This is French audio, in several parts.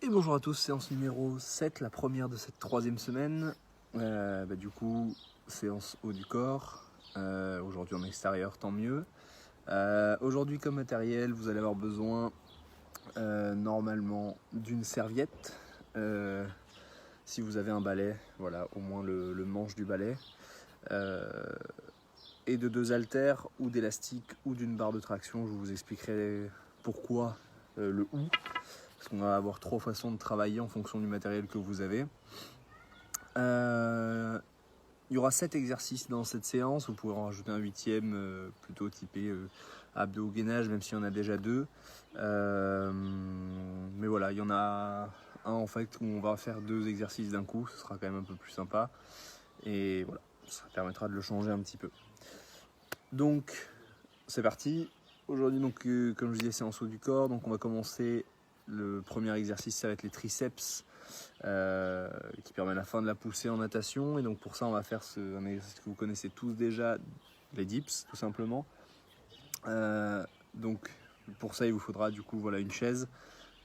Et bonjour à tous, séance numéro 7, la première de cette troisième semaine. Du coup, séance haut du corps. Aujourd'hui en extérieur, tant mieux. Aujourd'hui comme matériel, vous allez avoir besoin normalement d'une serviette. Si vous avez un balai, voilà, au moins le manche du balai. Et de 2 haltères ou d'élastique ou d'une barre de traction. Je vous expliquerai pourquoi le ou. Parce qu'on va avoir 3 façons de travailler en fonction du matériel que vous avez. Il y aura 7 exercices dans cette séance. Vous pouvez en rajouter un 8e plutôt typé abdos-gainage, même s'il y en a déjà 2. Mais voilà, il y en a un en fait où on va faire 2 exercices d'un coup. Ce sera quand même un peu plus sympa. Et voilà, ça permettra de le changer un petit peu. Donc, c'est parti. Aujourd'hui, comme je disais, c'est en saut du corps. Donc, on va commencer. Le premier exercice, ça va être les triceps, qui permet la fin de la poussée en natation. Et donc, pour ça, on va faire un exercice que vous connaissez tous déjà, les dips, tout simplement. Donc, pour ça, il vous faudra du coup voilà, une chaise.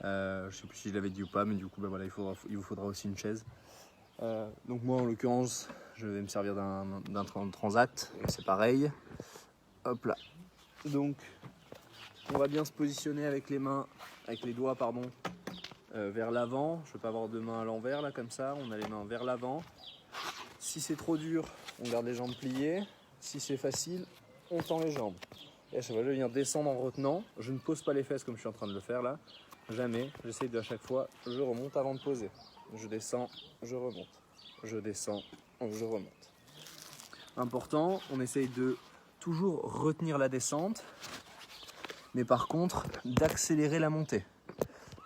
Je ne sais plus si je l'avais dit ou pas, mais du coup, voilà, il vous faudra aussi une chaise. Donc, moi, en l'occurrence, je vais me servir d'un transat. C'est pareil. Hop là. Donc, on va bien se positionner avec les doigts, vers l'avant. Je ne veux pas avoir 2 mains à l'envers, là, comme ça. On a les mains vers l'avant. Si c'est trop dur, on garde les jambes pliées. Si c'est facile, on tend les jambes. Et à chaque fois, je vais venir descendre en retenant. Je ne pose pas les fesses comme je suis en train de le faire, là. Jamais. J'essaye à chaque fois, je remonte avant de poser. Je descends, je remonte. Je descends, je remonte. Important, on essaye de toujours retenir la descente. Mais par contre, d'accélérer la montée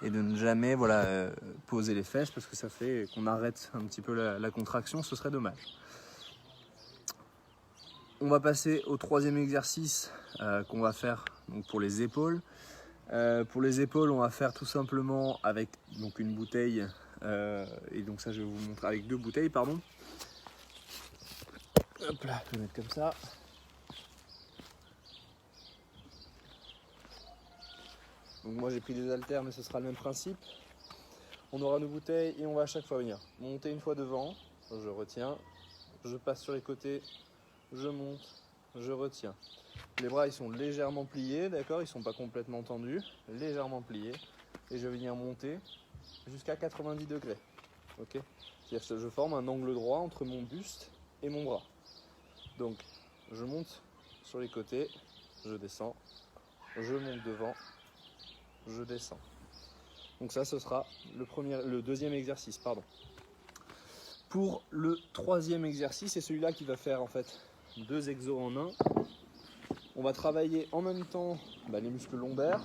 et de ne jamais poser les fesses parce que ça fait qu'on arrête un petit peu la contraction, ce serait dommage. On va passer au 3e exercice qu'on va faire donc, pour les épaules. Pour les épaules, on va faire tout simplement avec donc, une bouteille, et donc ça je vais vous montrer avec 2 bouteilles, pardon. Hop là, je vais mettre comme ça. Donc moi j'ai pris des haltères, mais ce sera le même principe. On aura nos bouteilles et on va à chaque fois venir monter une fois devant, je retiens, je passe sur les côtés, je monte, je retiens. Les bras ils sont légèrement pliés, d'accord, ils ne sont pas complètement tendus, légèrement pliés. Et je vais venir monter jusqu'à 90 degrés. Okay, c'est-à-dire que je forme un angle droit entre mon buste et mon bras. Donc je monte sur les côtés, je descends, je monte devant, je descends. Donc ça, ce sera le 2e exercice, pardon. Pour le 3e exercice, c'est celui-là qui va faire en fait 2 exos en un. On va travailler en même temps les muscles lombaires.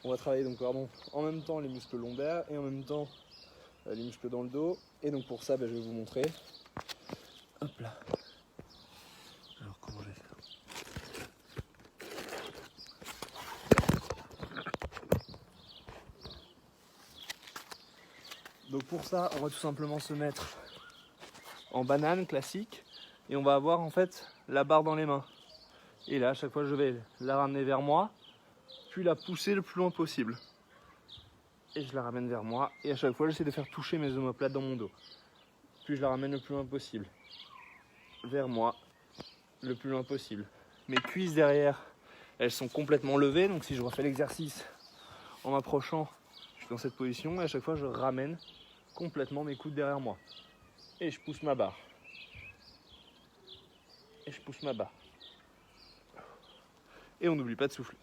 On va travailler en même temps les muscles lombaires et en même temps les muscles dans le dos. Et donc pour ça, je vais vous montrer. Hop là. Alors comment je vais faire ? Donc pour ça, on va tout simplement se mettre en banane classique et on va avoir en fait la barre dans les mains. Et là, à chaque fois, je vais la ramener vers moi, puis la pousser le plus loin possible. Et je la ramène vers moi et à chaque fois, j'essaie de faire toucher mes omoplates dans mon dos. Puis je la ramène le plus loin possible vers moi, le plus loin possible. Mes cuisses derrière, elles sont complètement levées, donc si je refais l'exercice en m'approchant, je suis dans cette position et à chaque fois, je ramène complètement mes coudes derrière moi. Et je pousse ma barre. Et je pousse ma barre. Et on n'oublie pas de souffler.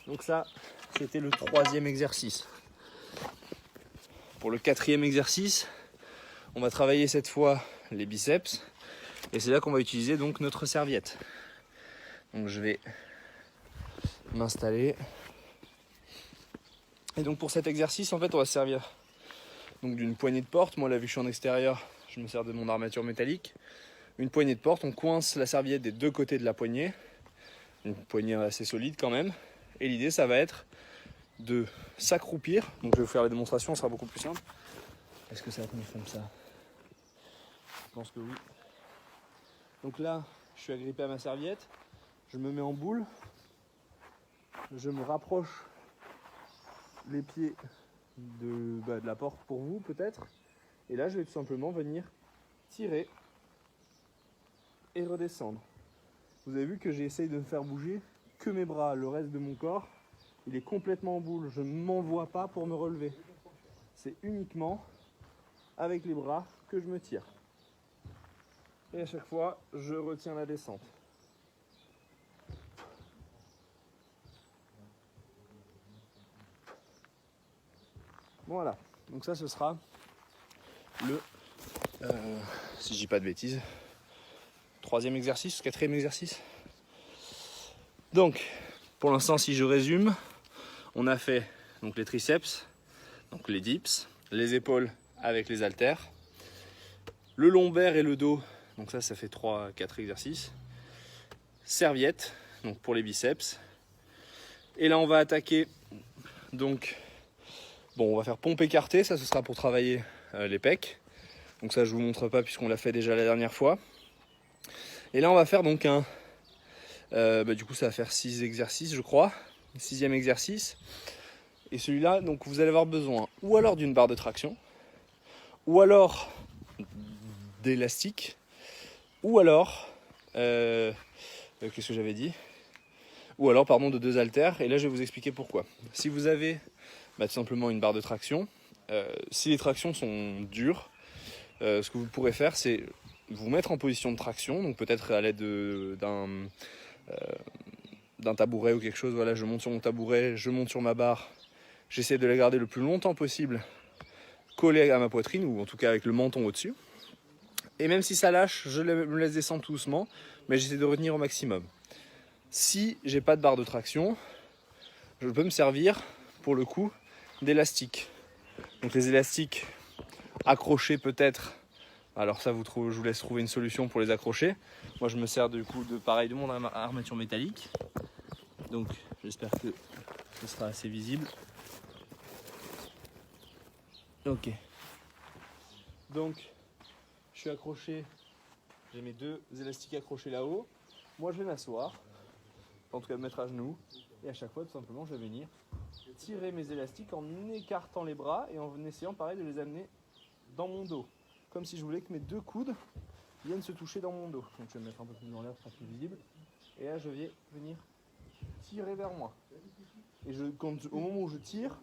Donc ça, c'était le 3e exercice. Pour le 4e exercice, on va travailler cette fois les biceps. Et c'est là qu'on va utiliser donc notre serviette. Donc je vais m'installer. Et donc pour cet exercice, en fait, on va se servir donc d'une poignée de porte. Moi, là, vu que je suis en extérieur, je me sers de mon armature métallique. Une poignée de porte, on coince la serviette des 2 côtés de la poignée. Une poignée assez solide quand même. Et l'idée, ça va être de s'accroupir. Donc je vais vous faire la démonstration, ce sera beaucoup plus simple. Est-ce que ça va tenir comme ça ? Je pense que oui. Donc là, je suis agrippé à ma serviette. Je me mets en boule. Je me rapproche les pieds de la porte pour vous peut-être. Et là je vais tout simplement venir tirer et redescendre. Vous avez vu que j'essaye de faire bouger que mes bras, le reste de mon corps il est complètement en boule, je ne m'envoie pas pour me relever. C'est uniquement avec les bras que je me tire. Et à chaque fois, je retiens la descente. Voilà, donc ça ce sera le, si je dis pas de bêtises, 3e exercice, 4e exercice. Donc, pour l'instant, si je résume, on a fait donc les triceps, donc les dips, les épaules avec les haltères, le lombaire et le dos, donc ça fait 3-4 exercices, serviette, donc pour les biceps, et là on va attaquer, donc, bon on va faire pompe écartée, ça ce sera pour travailler les pecs, donc ça je vous montre pas puisqu'on l'a fait déjà la dernière fois, et là on va faire donc du coup ça va faire 6 exercices je crois, 6e exercice. Et celui-là, donc vous allez avoir besoin ou alors d'une barre de traction, ou alors d'élastique, ou alors, qu'est-ce que j'avais dit ? Ou alors, pardon, de 2 haltères. Et là, je vais vous expliquer pourquoi. Si vous avez tout simplement une barre de traction, si les tractions sont dures, ce que vous pourrez faire, c'est vous mettre en position de traction, donc peut-être à l'aide d'un tabouret ou quelque chose. Voilà, je monte sur mon tabouret, je monte sur ma barre. J'essaie de la garder le plus longtemps possible collée à ma poitrine, ou en tout cas avec le menton au-dessus. Et même si ça lâche, je me laisse descendre tout doucement, mais j'essaie de retenir au maximum. Si j'ai pas de barre de traction, je peux me servir, pour le coup, d'élastiques. Donc les élastiques accrochés peut-être, alors ça je vous laisse trouver une solution pour les accrocher. Moi je me sers du coup de mon armature métallique. Donc j'espère que ce sera assez visible. Ok. Donc, je suis accroché, j'ai mes 2 élastiques accrochés là-haut. Moi, je vais m'asseoir, en tout cas me mettre à genoux. Et à chaque fois, tout simplement, je vais venir tirer mes élastiques en écartant les bras et en essayant, pareil, de les amener dans mon dos. Comme si je voulais que mes 2 coudes viennent se toucher dans mon dos. Donc, je vais me mettre un peu plus dans l'air, ce sera plus visible. Et là, je vais venir tirer vers moi. Et au moment où je tire,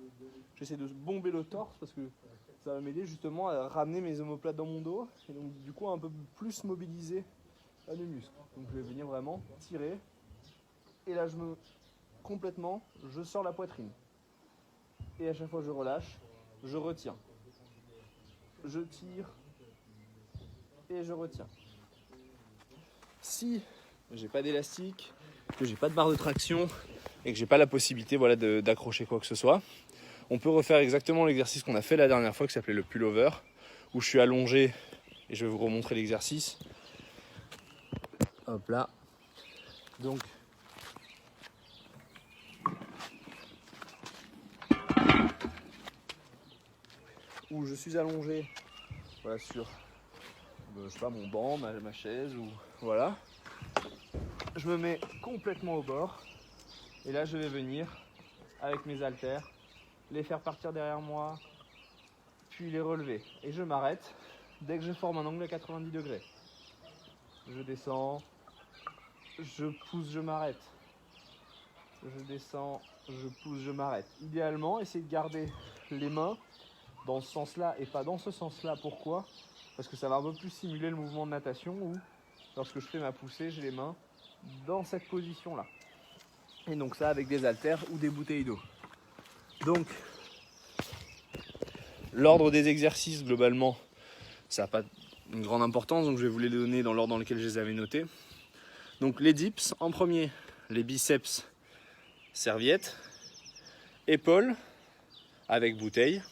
j'essaie de bomber le torse parce que ça va m'aider justement à ramener mes omoplates dans mon dos et donc du coup un peu plus mobiliser mes muscles. Donc je vais venir vraiment tirer et là je sors la poitrine. Et à chaque fois je relâche, je retiens. Je tire et je retiens. Si j'ai pas d'élastique, que j'ai pas de barre de traction et que j'ai pas la possibilité d'accrocher quoi que ce soit, on peut refaire exactement l'exercice qu'on a fait la dernière fois qui s'appelait le pullover, où je suis allongé et je vais vous remontrer l'exercice. Hop là. Donc, où je suis allongé sur mon banc, ma chaise, ou voilà. Je me mets complètement au bord et là je vais venir avec mes haltères les faire partir derrière moi, puis les relever. Et je m'arrête dès que je forme un angle à 90 degrés. Je descends, je pousse, je m'arrête. Je descends, je pousse, je m'arrête. Idéalement, essayez de garder les mains dans ce sens-là et pas dans ce sens-là. Pourquoi ? Parce que ça va un peu plus simuler le mouvement de natation où, lorsque je fais ma poussée, j'ai les mains dans cette position-là. Et donc ça avec des haltères ou des bouteilles d'eau. Donc, l'ordre des exercices, globalement, ça n'a pas une grande importance, donc je vais vous les donner dans l'ordre dans lequel je les avais notés. Donc les dips, en premier, les biceps, serviette, épaules avec bouteille.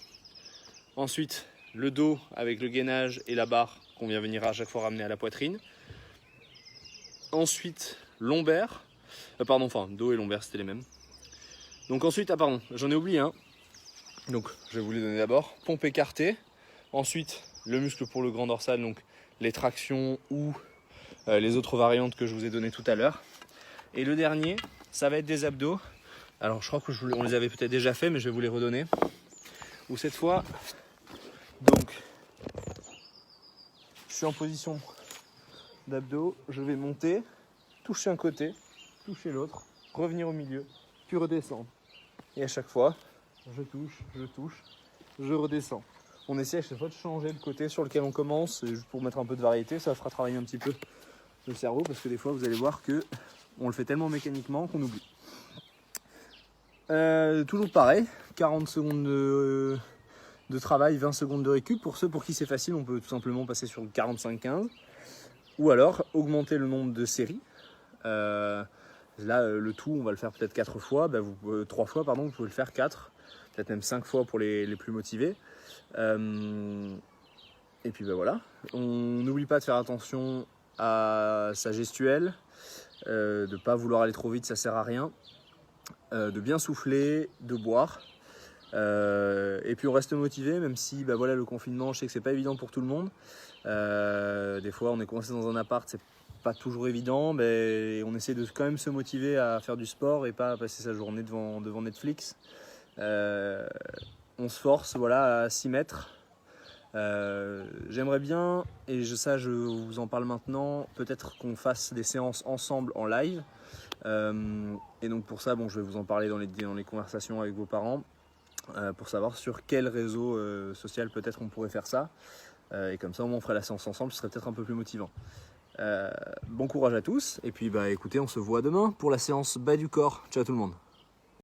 Ensuite, le dos avec le gainage et la barre qu'on vient venir à chaque fois ramener à la poitrine. Ensuite, lombaire. Dos et lombaire, c'était les mêmes. Donc ensuite, j'en ai oublié un. Donc je vais vous les donner d'abord. Pompe écartée. Ensuite, le muscle pour le grand dorsal, donc les tractions ou les autres variantes que je vous ai données tout à l'heure. Et le dernier, ça va être des abdos. Alors je crois on les avait peut-être déjà fait, mais je vais vous les redonner. Ou cette fois, donc, je suis en position d'abdos, je vais monter, toucher un côté, toucher l'autre, revenir au milieu, puis redescendre. Et à chaque fois, je touche, je redescends. On essaie à chaque fois de changer le côté sur lequel on commence, juste pour mettre un peu de variété, ça fera travailler un petit peu le cerveau, parce que des fois vous allez voir que on le fait tellement mécaniquement qu'on oublie. Toujours pareil, 40 secondes de travail, 20 secondes de récup. Pour ceux pour qui c'est facile, on peut tout simplement passer sur le 45-15. Ou alors augmenter le nombre de séries. Là, le tout, on va le faire peut-être 3 fois, pardon, vous pouvez le faire 4, peut-être même 5 fois pour les plus motivés. Et puis voilà, on n'oublie pas de faire attention à sa gestuelle, de ne pas vouloir aller trop vite, ça sert à rien, de bien souffler, de boire. Et puis on reste motivé, même si le confinement, je sais que c'est pas évident pour tout le monde. Des fois on est coincé dans un appart, c'est pas toujours évident, mais on essaie de quand même se motiver à faire du sport et pas à passer sa journée devant Netflix. On se force à s'y mettre. J'aimerais bien, et je vous en parle maintenant, peut-être qu'on fasse des séances ensemble en live. Et donc pour ça, je vais vous en parler dans les conversations avec vos parents. Pour savoir sur quel réseau social peut-être on pourrait faire ça. Et comme ça, au moins, on ferait la séance ensemble, ce serait peut-être un peu plus motivant. Bon courage à tous, et puis écoutez, on se voit demain pour la séance bas du corps. Ciao tout le monde.